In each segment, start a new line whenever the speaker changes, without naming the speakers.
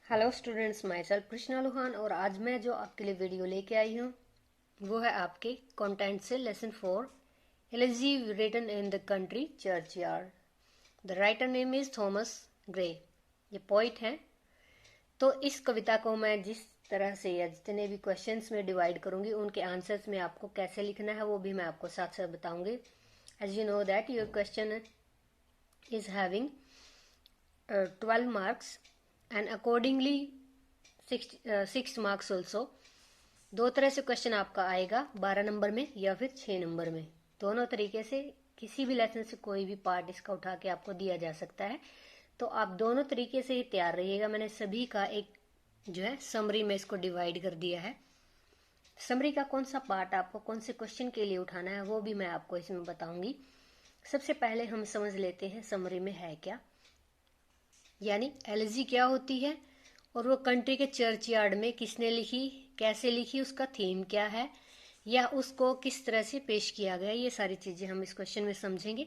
Hello students, my self Krishna Lohan और आज मैं जो आपके लिए वीडियो लेके आई हूँ वो है आपके कंटेंट से lesson 4 elegy written in the country churchyard. The writer name is Thomas Gray. ये पोइट हैं। तो इस कविता को मैं जिस तरह से या जितने भी क्वेश्चंस में डिवाइड करूंगी उनके आंसर्स में आपको कैसे लिखना है वो भी मैं आपको साथ साथ बताऊंगी। As you know that your question is having 12 marks and accordingly 6 marks also। दो तरह से क्वेश्चन आपका आएगा, 12 नंबर में या फिर 6 नंबर में। दोनों तरीके से किसी भी लेसन से कोई भी पार्ट इसका उठा के आपको दिया जा सकता है, तो आप दोनों तरीके से ही तैयार रहिएगा। मैंने सभी का एक जो है समरी में इसको डिवाइड कर दिया है। समरी का कौन सा पार्ट आपको कौन से क्वेश्चन के लिए उठाना है वो भी मैं आपको इसमें बताऊंगी। सबसे पहले हम समझ लेते हैं समरी में है क्या, यानी एलिजी क्या होती है और वो कंट्री के चर्चयार्ड में किसने लिखी, कैसे लिखी, उसका थीम क्या है या उसको किस तरह से पेश किया गया, ये सारी चीजें हम इस क्वेश्चन में समझेंगे।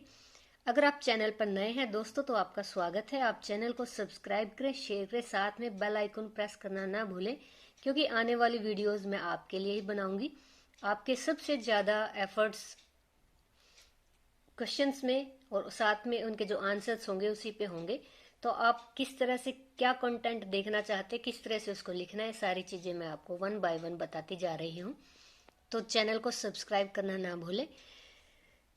अगर आप चैनल पर नए हैं दोस्तों तो आपका स्वागत है। आप चैनल को सब्सक्राइब करें, शेयर करें, साथ में बेल आइकन प्रेस करना ना भूलें, क्योंकि आने वाली वीडियोस मैं आपके लिए ही बनाऊंगी। आपके सबसे ज्यादा एफर्ट्स क्वेश्चंस में और साथ में उनके जो आंसर्स होंगे उसी पे होंगे। तो आप किस तरह से क्या कंटेंट देखना चाहते हैं, किस तरह से उसको लिखना है, सारी चीजें मैं आपको 1 बाय 1 बताती जा रही हूँ। तो चैनल को सब्सक्राइब करना ना भूलें।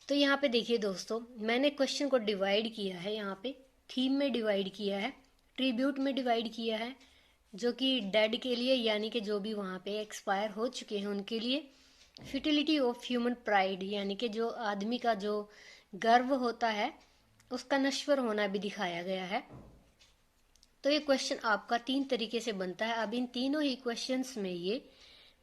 तो यहाँ पे देखिए दोस्तों, मैंने क्वेश्चन को डिवाइड किया है। यहाँ पे थीम में डिवाइड किया है, ट्रिब्यूट में डिवाइड किया है, जो कि डेड के लिए यानी कि जो भी वहाँ पे एक्सपायर हो चुके हैं उनके लिए, फिटिलिटी ऑफ ह्यूमन प्राइड यानी कि जो आदमी का जो गर्व होता है उसका नश्वर होना भी दिखाया गया है। तो ये क्वेश्चन आपका 3 तरीके से बनता है। अब इन तीनों ही क्वेश्चंस में ये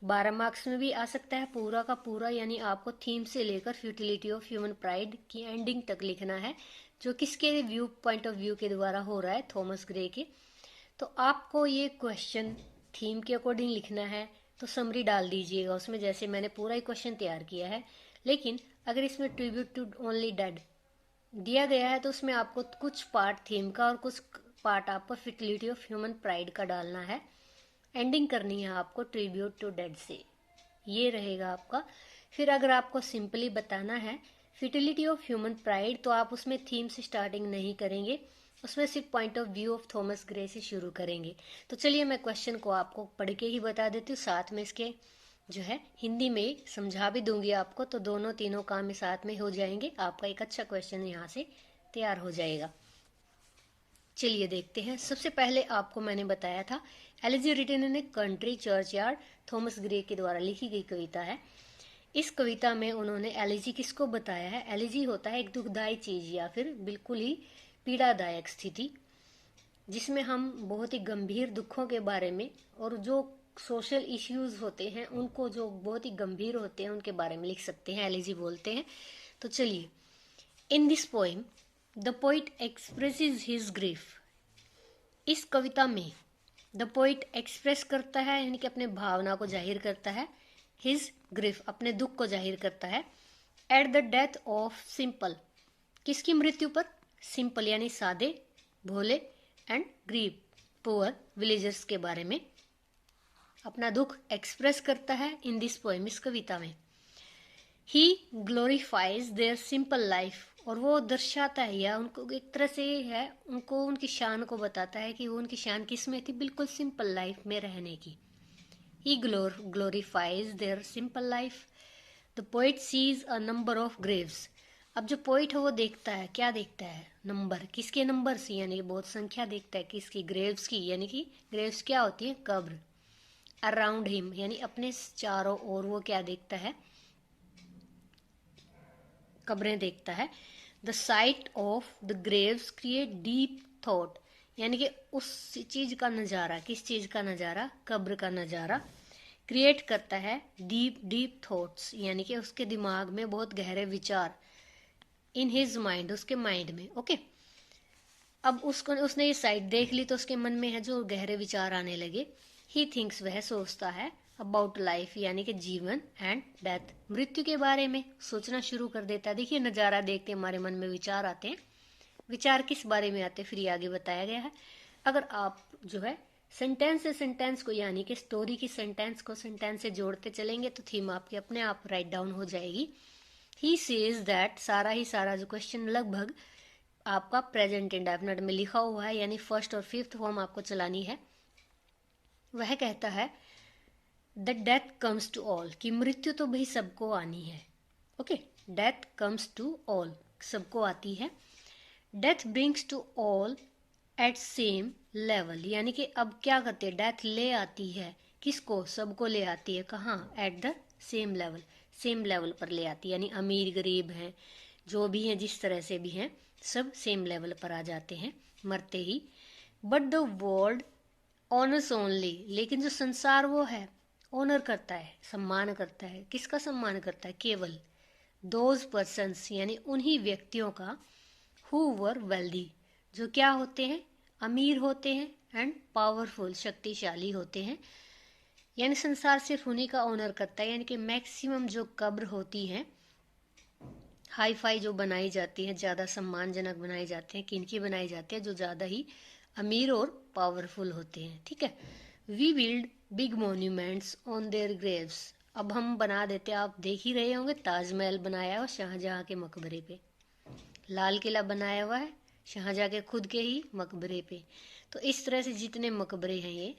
12 मार्क्स में भी आ सकता है पूरा का पूरा, यानी आपको थीम से लेकर फ्यूटिलिटी ऑफ ह्यूमन प्राइड की एंडिंग तक लिखना है, जो किसके व्यू पॉइंट ऑफ व्यू के द्वारा हो रहा है, थॉमस ग्रे के। तो आपको ये क्वेश्चन थीम के अकॉर्डिंग लिखना है तो समरी डाल दीजिएगा उसमें, जैसे मैंने पूरा ही क्वेश्चन तैयार किया है। लेकिन अगर इसमें ट्रिब्यूट टू ओनली डेड दिया गया है तो उसमें आपको कुछ पार्ट थीम का और कुछ पार्ट आपको फिटिलिटी ऑफ ह्यूमन प्राइड का डालना है। एंडिंग करनी है आपको ट्रिब्यूट टू डेड से, ये रहेगा आपका। फिर अगर आपको सिंपली बताना है फिटिलिटी ऑफ ह्यूमन प्राइड तो आप उसमें थीम से स्टार्टिंग नहीं करेंगे, उसमें सिर्फ point of view of Thomas Gray से शुरू करेंगे। तो चलिए मैं क्वेश्चन को आपको पढ़ के ही बता देती हूँ, साथ में इसके जो है हिंदी में समझा भी दूंगी आपको, तो दोनों तीनों काम में साथ में हो जाएंगे। आपका एक अच्छा क्वेश्चन यहाँ से तैयार हो जाएगा। चलिए देखते हैं। सबसे पहले आपको मैंने बताया था elegy written in a country churchyard, Thomas Gray के द्वारा लिखी गई कविता है। इस कविता में उन्होंने एलिजी किसको बताया है। एलिजी होता है एक दुखदायी चीज या फिर बिल्कुल ही पीड़ादायक स्थिति, जिसमें हम बहुत ही गंभीर दुखों के बारे में और जो सोशल इश्यूज होते हैं उनको जो बहुत ही गंभीर होते हैं उनके बारे में लिख सकते हैं, एलिजी बोलते हैं। तो चलिए, in this poem the poet expresses his grief. इस कविता में द पोइट एक्सप्रेस करता है यानी कि अपने भावना को जाहिर करता है, हिज ग्रीफ अपने दुख को जाहिर करता है, at the death of simple, किसकी मृत्यु पर, सिंपल यानी सादे भोले, एंड ग्रीव पुअर विलेजर्स के बारे में अपना दुख एक्सप्रेस करता है इन दिस पोएम, इस कविता में। ही ग्लोरीफाइज देयर सिंपल लाइफ, और वो दर्शाता है या उनको एक तरह से है उनको उनकी शान को बताता है कि वो उनकी शान किस में थी, बिल्कुल सिंपल लाइफ में रहने की। He glorifies their simple life. The poet sees a number of graves. अब जो पोइट है वो देखता है, क्या देखता है, नंबर, किसके नंबर से, यानी कि बहुत संख्या देखता है, किसकी, ग्रेव्स की, यानी कि ग्रेव्स क्या होती है, कब्र। अराउंड हिम यानी अपने चारों ओर वो क्या देखता है, कब्रें देखता है। The site of the Graves create deep thought, यानी कि उस चीज का नजारा, किस चीज का नजारा, कब्र का नजारा क्रिएट करता है डीप डीप थॉट्स, यानी कि उसके दिमाग में बहुत गहरे विचार, इन हिज माइंड, उसके माइंड में। ओके, अब उसने ये साइट देख ली तो उसके मन में है जो गहरे विचार आने लगे। ही थिंक्स, वह सोचता है, अबाउट लाइफ यानी कि जीवन, एंड डेथ, मृत्यु के बारे में सोचना शुरू कर देता है। देखिए नजारा देखते हमारे मन में विचार आते हैं। विचार किस बारे में आते हैं फिर ये आगे बताया गया है। अगर आप जो है सेंटेंस से सेंटेंस को यानी कि स्टोरी की सेंटेंस को सेंटेंस से जोड़ते चलेंगे तो थीम आपकी अपने आप राइट डाउन हो जाएगी। ही सेज दैट, सारा ही सारा जो क्वेश्चन लगभग आपका प्रेजेंट इंडेफिनिट में लिखा हुआ है, यानी फर्स्ट और फिफ्थ फॉर्म आपको चलानी है। वह कहता है the death comes to all, कि मृत्यु तो भाई सबको आनी है। Okay, death comes to all, सबको आती है। Death brings to all at same level, यानी कि अब क्या करते हैं, डेथ ले आती है किसको, सबको ले आती है। कहाँ, at the same level, same level पर ले आती है, यानी अमीर गरीब हैं जो भी हैं जिस तरह से भी हैं सब सेम लेवल पर आ जाते हैं मरते ही। But the world honours only, लेकिन जो संसार वो है ऑनर करता है, सम्मान करता है। किसका सम्मान करता है, केवल दोज पर्सन्स, यानी उन्हीं व्यक्तियों का, हु वर वेल्दी, जो क्या होते हैं, अमीर होते हैं, एंड पावरफुल, शक्तिशाली होते हैं। यानी संसार सिर्फ उन्हीं का ऑनर करता है, यानी कि मैक्सिमम जो कब्र होती हैं हाई फाई जो बनाई जाती है, ज़्यादा सम्मानजनक बनाई जाती हैं, किनकी बनाई जाती है, जो ज़्यादा ही अमीर और पावरफुल होते हैं। ठीक है, we build big monuments on their graves, अब हम बना देते हैं, आप देख ही रहे होंगे ताजमहल बनाया हुआ शाहजहां के मकबरे पे, लाल किला बनाया हुआ है शाहजहां के खुद के ही मकबरे पे। तो इस तरह से जितने मकबरे हैं ये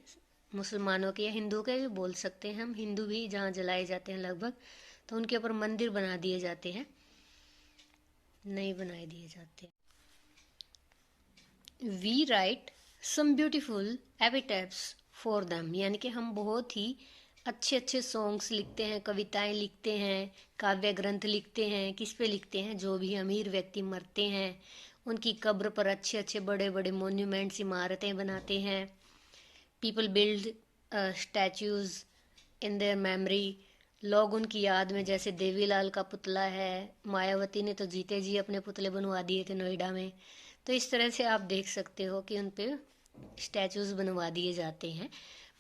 मुसलमानों के या हिंदुओं के भी बोल सकते हैं हम, हिंदू भी जहाँ जलाए जाते हैं लगभग, तो उनके ऊपर मंदिर बना दिए जाते हैं, नहीं बनाए दिए जाते। We write some beautiful epitaphs for them, यानी कि हम बहुत ही अच्छे अच्छे सॉन्ग्स लिखते हैं, कविताएं लिखते हैं, काव्य ग्रंथ लिखते हैं। किस पे लिखते हैं, जो भी अमीर व्यक्ति मरते हैं उनकी कब्र पर अच्छे अच्छे बड़े बड़े मोन्यूमेंट्स, इमारतें बनाते हैं। People build statues in their memory, लोग उनकी याद में, जैसे देवीलाल का पुतला है, मायावती ने तो जीते जी अपने पुतले बनवा दिए थे नोएडा में। तो इस तरह से आप देख सकते हो कि उन पे स्टैचूज बनवा दिए जाते हैं।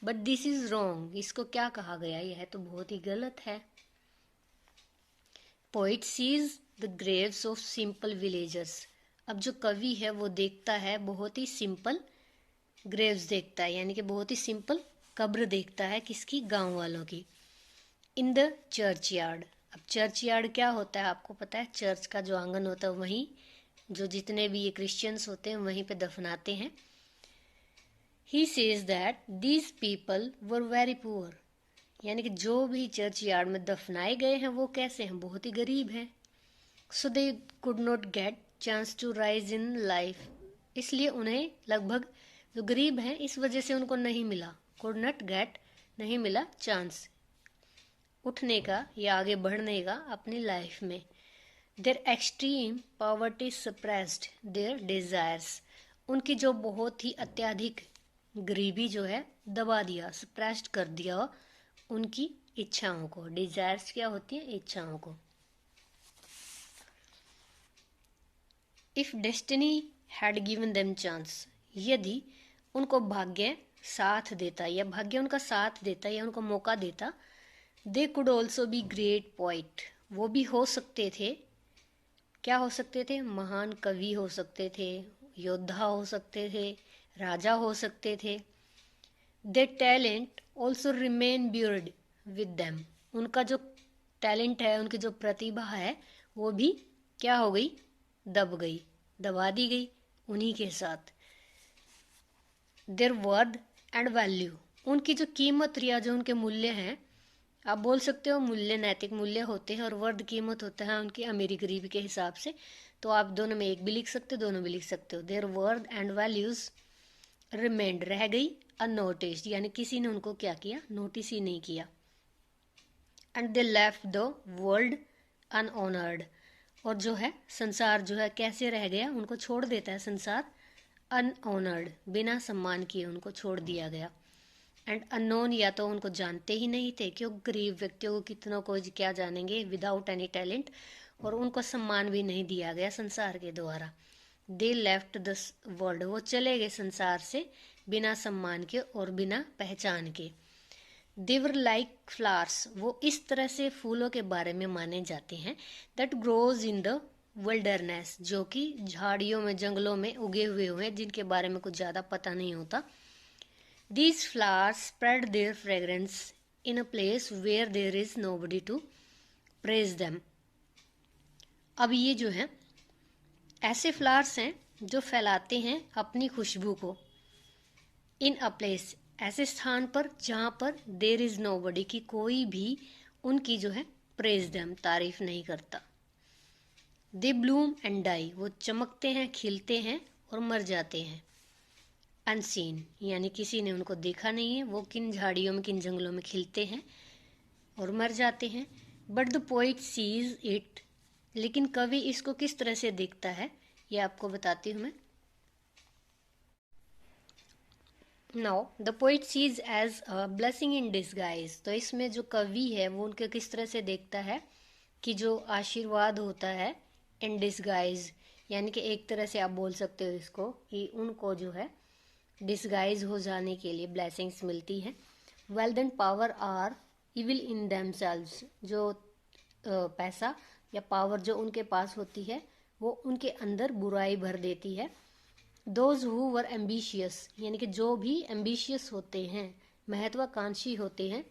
बट दिस इज रॉन्ग, इसको क्या कहा गया, यह तो बहुत ही गलत है। Poet sees the graves of simple villagers, अब जो कवि है वो देखता है बहुत ही सिंपल ग्रेव्स देखता है, यानी कि बहुत ही सिंपल कब्र देखता है, किसकी, गांव वालों की। इन द चर्च यार्ड, अब चर्च यार्ड क्या होता है आपको पता है, चर्च का जो आंगन होता है वहीं जो जितने भी ये क्रिश्चियंस होते हैं वहीं पे दफनाते हैं। He says that these people were very poor, यानी कि जो भी चर्च यार्ड में दफनाए गए हैं वो कैसे हैं, बहुत ही गरीब हैं। So they could not get chance to rise in life, इसलिए उन्हें लगभग जो गरीब हैं इस वजह से उनको नहीं मिला, कुड नॉट गेट, नहीं मिला चांस उठने का या आगे बढ़ने का अपनी लाइफ में। Their extreme poverty suppressed their desires, उनकी जो बहुत ही अत्यधिक गरीबी जो है दबा दिया, सप्रेस्ड कर दिया उनकी इच्छाओं को। डिजायर्स क्या होती है, इच्छाओं को। If destiny had given them chance, यदि उनको भाग्य साथ देता या भाग्य उनका साथ देता या उनको मौका देता, they could also be great poet, वो भी हो सकते थे, क्या हो सकते थे, महान कवि हो सकते थे, योद्धा हो सकते थे, राजा हो सकते थे। Their talent also remain buried with them, उनका जो टैलेंट है, उनकी जो प्रतिभा है वो भी क्या हो गई, दब गई, दबा दी गई उन्हीं के साथ। देयर वर्थ एंड वैल्यू, उनकी जो कीमत या जो उनके मूल्य हैं, आप बोल सकते हो मूल्य नैतिक मूल्य होते हैं और वर्थ कीमत होता है उनकी अमीरी गरीबी के हिसाब से, तो आप दोनों में एक भी लिख सकते हो, दोनों भी लिख सकते हो। There worth and values remained, रह गई, अनोटिस्ड, यानी किसी ने उनको क्या किया, नोटिस ही नहीं किया। And they left the world unhonoured, और जो है संसार जो है कैसे रह गया, उनको छोड़ देता है संसार, अनऑनर्ड, बिना सम्मान किए उनको छोड़ दिया गया। एंड अननोन, या तो उनको जानते ही नहीं थे, क्यों गरीब व्यक्तियों को कितनों को क्या जानेंगे विदाउट एनी टैलेंट, और उनको सम्मान भी नहीं दिया गया संसार के द्वारा। दे लेफ्ट द वर्ल्ड, वो चले गए संसार से बिना सम्मान के और बिना पहचान के। देवर लाइक फ्लावर्स, वो इस तरह से फूलों के बारे में माने जाते हैं, that grows in the wilderness, जो कि झाड़ियों में जंगलों में उगे हुए हैं, जिनके बारे में कुछ ज़्यादा पता नहीं होता। These flowers spread their fragrance in a place where there is nobody to praise them. अब ये जो है ऐसे फ्लावर्स हैं जो फैलाते हैं अपनी खुशबू को इन अ प्लेस, ऐसे स्थान पर जहाँ पर देर इज नोबडी, की कोई भी उनकी जो है प्रेज देम, तारीफ नहीं करता। दे ब्लूम एंड डाई, वो चमकते हैं, खिलते हैं और मर जाते हैं। अनसीन, यानी किसी ने उनको देखा नहीं है, वो किन झाड़ियों में किन जंगलों में खिलते हैं और मर जाते हैं। But the poet sees it, लेकिन कवि इसको किस तरह से देखता है ये आपको बताती हूँ मैं। Now the poet sees as a blessing in disguise, तो इसमें जो कवि है वो उनके किस तरह से देखता है कि जो आशीर्वाद होता है इन डिसगाइज, यानी कि एक तरह से आप बोल सकते हो इसको कि उनको जो है डिसगाइज हो जाने के लिए ब्लेसिंग्स मिलती है। Wealth and power are evil in themselves, जो पैसा या पावर जो उनके पास होती है वो उनके अंदर बुराई भर देती है। दोज हु वर एम्बिशियस, यानी कि जो भी एम्बिशियस होते हैं, महत्वाकांक्षी होते हैं,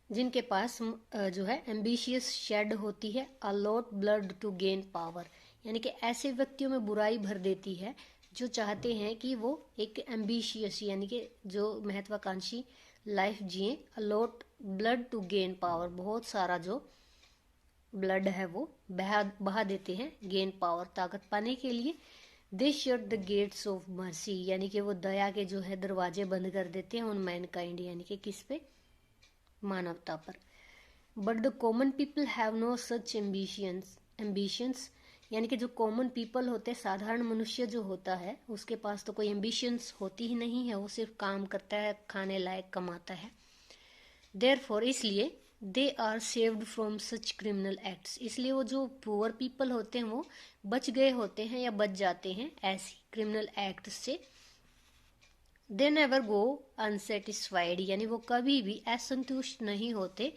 जिनके पास जो है एम्बिशियस शेड होती है, a lot blood to gain power, यानी कि ऐसे व्यक्तियों में बुराई भर देती है जो चाहते हैं कि वो एक एम्बिशियस यानी कि जो महत्वाकांक्षी लाइफ जिए। A lot blood to gain power, बहुत सारा जो ब्लड है वो बहा देते हैं गेन पावर, ताकत पाने के लिए। They shut the gates of mercy, यानी कि वो दया के जो है दरवाजे बंद कर देते हैं उन मैनकाइंड, यानी कि किस पे, मानवता पर। But the common people have no such ambitions, यानी कि जो कॉमन पीपल होते हैं, साधारण मनुष्य जो होता है उसके पास तो कोई एम्बिशंस होती ही नहीं है, वो सिर्फ काम करता है, खाने लायक कमाता है। देयरफॉर, इसलिए they are saved from such criminal acts, इसलिए वो जो पुअर पीपल होते हैं वो बच गए होते हैं या बच जाते हैं ऐसी क्रिमिनल एक्ट से। दे नेवर गो अनसेटिस्फाइड, यानी वो कभी भी असंतुष्ट नहीं होते।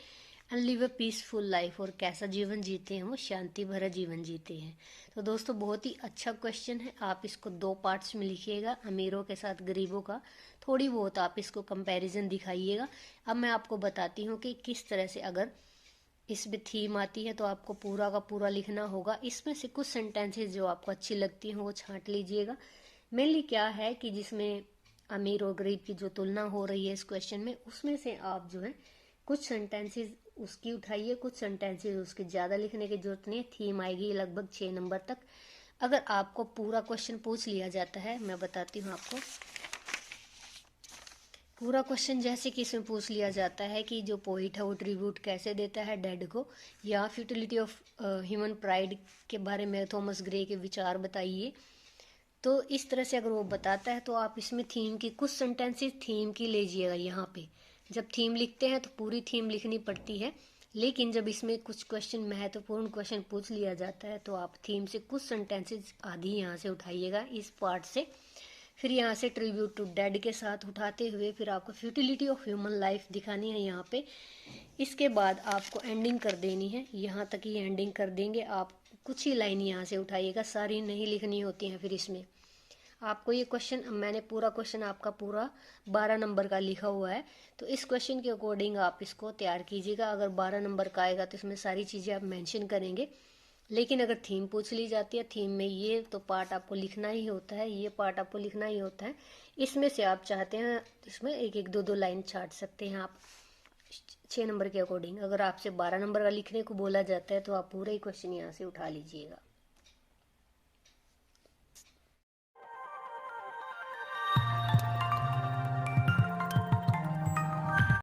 And live a peaceful life, और कैसा जीवन जीते हैं वो, शांति भरा जीवन जीते हैं। तो दोस्तों बहुत ही अच्छा क्वेश्चन है, आप इसको 2 पार्ट्स में लिखिएगा, अमीरों के साथ गरीबों का थोड़ी बहुत आप इसको कंपैरिजन दिखाइएगा। अब मैं आपको बताती हूँ कि किस तरह से अगर इसमें थीम आती है तो आपको पूरा का पूरा लिखना होगा। इसमें से कुछ सेंटेंसेस जो आपको अच्छी लगती हैं वो छांट लीजिएगा। मेनली क्या है कि जिसमें अमीर और गरीब की जो तुलना हो रही है इस क्वेश्चन में, उसमें से आप जो है कुछ सेंटेंसेस उसकी उठाइए, कुछ सेंटेंसेस उसके ज़्यादा लिखने की जरूरत नहीं है। थीम आएगी लगभग 6 नंबर तक। अगर आपको पूरा क्वेश्चन पूछ लिया जाता है, मैं बताती हूँ आपको पूरा क्वेश्चन, जैसे कि इसमें पूछ लिया जाता है कि जो पोइट है वो ट्रिब्यूट कैसे देता है डेड को, या फ्यूटिलिटी ऑफ ह्यूमन प्राइड के बारे में थॉमस ग्रे के विचार बताइए। तो इस तरह से अगर वो बताता है तो आप इसमें थीम की कुछ सेंटेंसेस थीम की लीजिएगा। यहाँ पे जब थीम लिखते हैं तो पूरी थीम लिखनी पड़ती है, लेकिन जब इसमें कुछ क्वेश्चन महत्वपूर्ण क्वेश्चन पूछ लिया जाता है तो आप थीम से कुछ सेंटेंसेस आधी यहाँ से उठाइएगा इस पार्ट से, फिर यहाँ से ट्रिब्यूट टू डेड के साथ उठाते हुए फिर आपको फ्यूटिलिटी ऑफ ह्यूमन लाइफ दिखानी है यहाँ पे। इसके बाद आपको एंडिंग कर देनी है, यहाँ तक ही एंडिंग कर देंगे आप। कुछ ही लाइन यहाँ से उठाइएगा, सारी नहीं लिखनी होती हैं। फिर इसमें आपको ये क्वेश्चन, मैंने पूरा क्वेश्चन आपका पूरा 12 नंबर का लिखा हुआ है, तो इस क्वेश्चन के अकॉर्डिंग आप इसको तैयार कीजिएगा। अगर 12 नंबर का आएगा तो इसमें सारी चीज़ें आप मेंशन करेंगे, लेकिन अगर थीम पूछ ली जाती है, थीम में ये तो पार्ट आपको लिखना ही होता है, ये पार्ट आपको लिखना ही होता है। इसमें से आप चाहते हैं इसमें 1-1, 2-2 लाइन छाट सकते हैं आप 6 नंबर के अकॉर्डिंग। अगर आपसे 12 नंबर का लिखने को बोला जाता है तो आप पूरा ही क्वेश्चन यहाँ से उठा लीजिएगा।